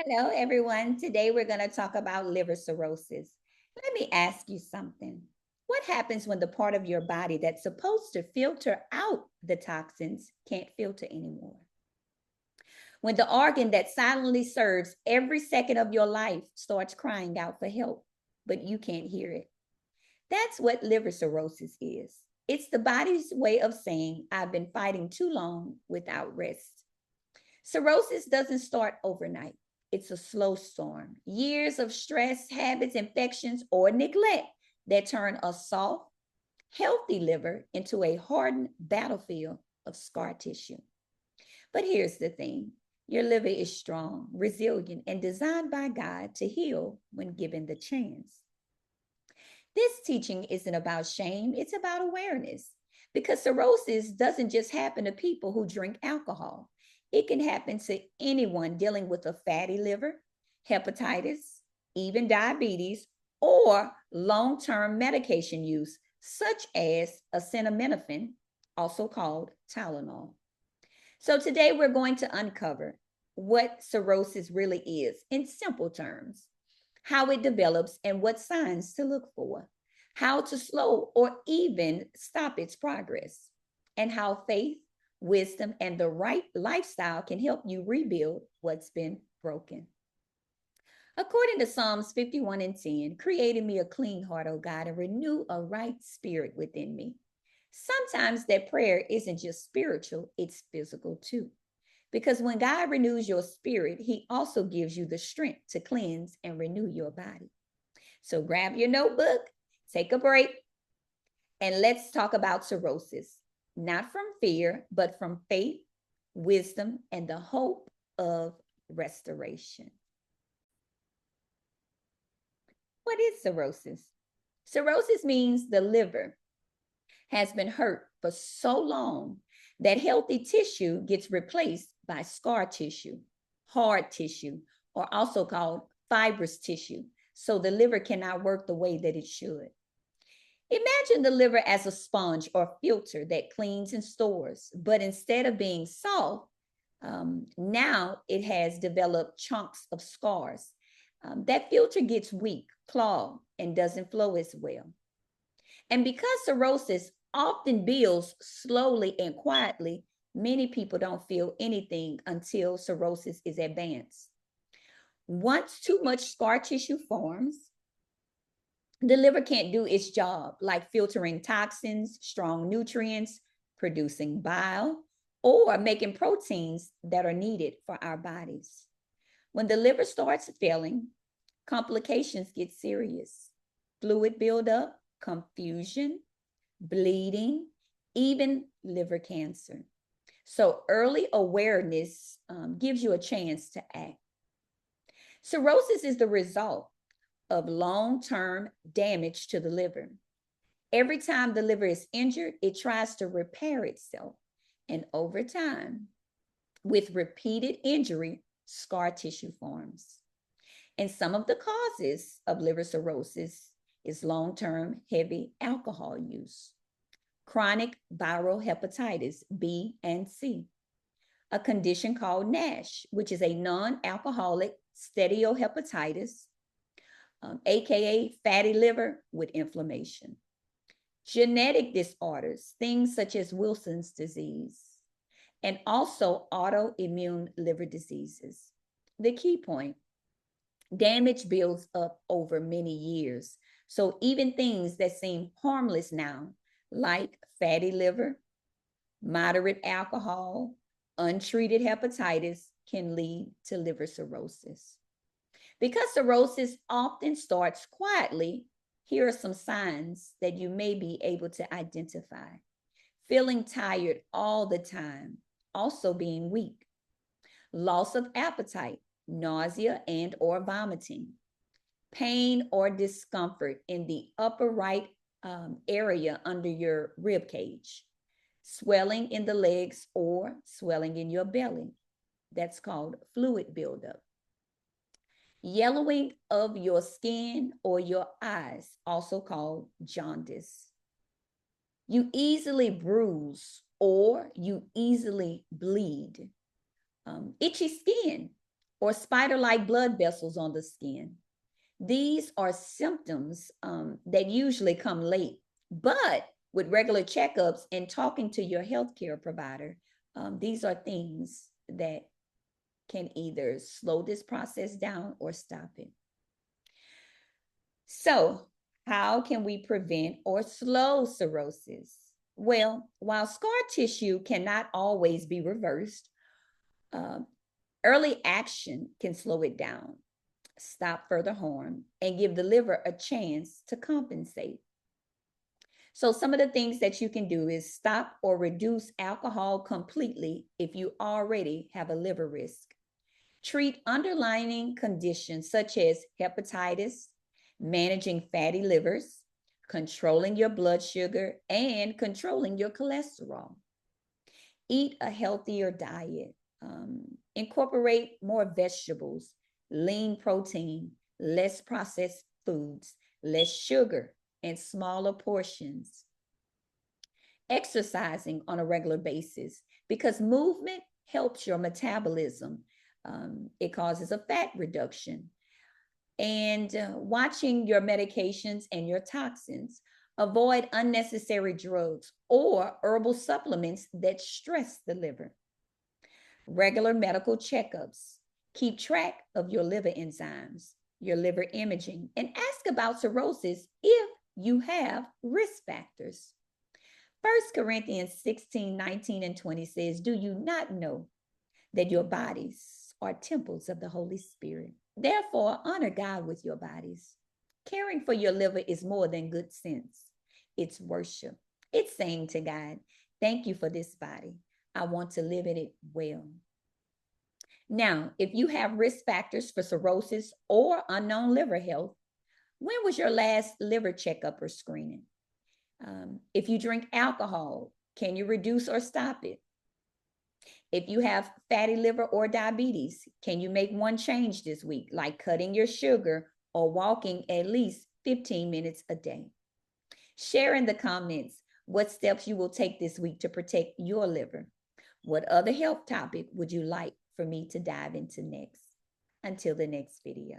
Hello, everyone. Today we're going to talk about liver cirrhosis. Let me ask you something. What happens when the part of your body that's supposed to filter out the toxins can't filter anymore? When the organ that silently serves every second of your life starts crying out for help, but you can't hear it. That's what liver cirrhosis is. It's the body's way of saying, I've been fighting too long without rest. Cirrhosis doesn't start overnight. It's a slow storm. Years of stress, habits, infections, or neglect that turn a soft, healthy liver into a hardened battlefield of scar tissue. But here's the thing, your liver is strong, resilient, and designed by God to heal when given the chance. This teaching isn't about shame, it's about awareness. Because cirrhosis doesn't just happen to people who drink alcohol, it can happen to anyone dealing with a fatty liver, hepatitis, even diabetes, or long term medication use, such as acetaminophen, also called Tylenol. So, today we're going to uncover what cirrhosis really is in simple terms, how it develops, and what signs to look for, how to slow or even stop its progress, and how faith, wisdom, and the right lifestyle can help you rebuild what's been broken. According to Psalms 51 and 10, create in me a clean heart, O God, and renew a right spirit within me. Sometimes that prayer isn't just spiritual, it's physical too. Because when God renews your spirit, He also gives you the strength to cleanse and renew your body. So grab your notebook, take a break, and let's talk about cirrhosis, not from fear, but from faith, wisdom, and the hope of restoration. What is cirrhosis? Cirrhosis means the liver has been hurt for so long that healthy tissue gets replaced by scar tissue, hard tissue, or also called fibrous tissue. So the liver cannot work the way that it should. Imagine the liver as a sponge or filter that cleans and stores, but instead of being soft, now it has developed chunks of scars. That filter gets weak, clogged, and doesn't flow as well. And because cirrhosis often builds slowly and quietly, many people don't feel anything until cirrhosis is advanced. Once too much scar tissue forms, the liver can't do its job, like filtering toxins, strong nutrients, producing bile, or making proteins that are needed for our bodies. When the liver starts failing, complications get serious. Fluid buildup, confusion, bleeding, even liver cancer. So early awareness gives you a chance to act. Cirrhosis is the result of long-term damage to the liver. Every time the liver is injured, it tries to repair itself. And over time, with repeated injury, scar tissue forms. And some of the causes of liver cirrhosis is long-term heavy alcohol use, chronic viral hepatitis B and C, a condition called NASH, which is a non-alcoholic steatohepatitis, aka fatty liver with inflammation. Genetic disorders, things such as Wilson's disease, and also autoimmune liver diseases. The key point, damage builds up over many years. So even things that seem harmless now, like fatty liver, moderate alcohol, untreated hepatitis, can lead to liver cirrhosis. Because cirrhosis often starts quietly, here are some signs that you may be able to identify. Feeling tired all the time, also being weak, loss of appetite, nausea and or vomiting, pain or discomfort in the upper right area under your rib cage, swelling in the legs or swelling in your belly. That's called fluid buildup. Yellowing of your skin or your eyes, also called jaundice. You easily bruise or you easily bleed. Itchy skin, or spider-like blood vessels on the skin. These are symptoms that usually come late, but with regular checkups and talking to your healthcare provider, these are things that can either slow this process down or stop it. So, how can we prevent or slow cirrhosis? Well, while scar tissue cannot always be reversed, early action can slow it down, stop further harm, and give the liver a chance to compensate. So some of the things that you can do is stop or reduce alcohol completely if you already have a liver risk. Treat underlying conditions such as hepatitis, managing fatty livers, controlling your blood sugar, and controlling your cholesterol. Eat a healthier diet. Incorporate more vegetables, lean protein, less processed foods, less sugar, and smaller portions. Exercising on a regular basis, because movement helps your metabolism. It causes a fat reduction. And watching your medications and your toxins. Avoid unnecessary drugs or herbal supplements that stress the liver. Regular medical checkups. Keep track of your liver enzymes, your liver imaging, and ask about cirrhosis if you have risk factors. 1 Corinthians 16, 19, and 20 says, do you not know that your bodies are temples of the Holy Spirit? Therefore, honor God with your bodies. Caring for your liver is more than good sense. It's worship. It's saying to God, thank you for this body. I want to live in it well. Now, if you have risk factors for cirrhosis or unknown liver health, when was your last liver checkup or screening? If you drink alcohol, can you reduce or stop it? If you have fatty liver or diabetes, can you make one change this week, like cutting your sugar or walking at least 15 minutes a day? Share in the comments what steps you will take this week to protect your liver. What other health topic would you like for me to dive into next? Until the next video.